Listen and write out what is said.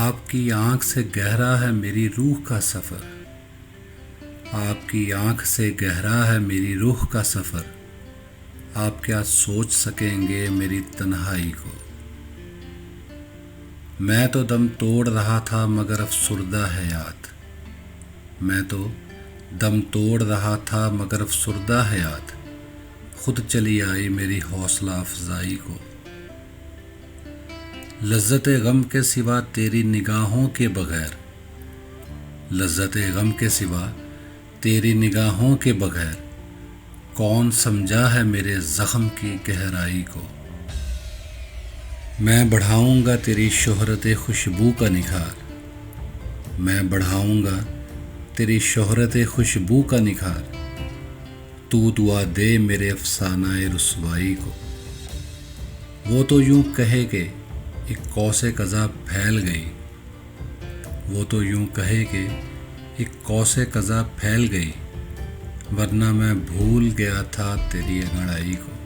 آپ کی آنکھ سے گہرا ہے میری روح کا سفر، آپ کی آنکھ سے گہرا ہے میری روح کا سفر، آپ کیا سوچ سکیں گے میری تنہائی کو۔ میں تو دم توڑ رہا تھا مگر افسردہ ہے یاد، میں تو دم توڑ رہا تھا مگر افسردہ ہے یاد، خود چلی آئی میری حوصلہ افزائی کو۔ لذت غم کے سوا تیری نگاہوں کے بغیر، لذت غم کے سوا تیری نگاہوں کے بغیر، کون سمجھا ہے میرے زخم کی گہرائی کو۔ میں بڑھاؤں گا تیری شہرت خوشبو کا نکھار، میں بڑھاؤں گا تیری شہرت خوشبو کا نکھار، تو دعا دے میرے افسانہ رسوائی کو۔ وہ تو یوں کہے کہ ایک قوس قزح پھیل گئی، وہ تو یوں کہے کہ ایک قوس قزح پھیل گئی، ورنہ میں بھول گیا تھا تیری انگڑائی کو۔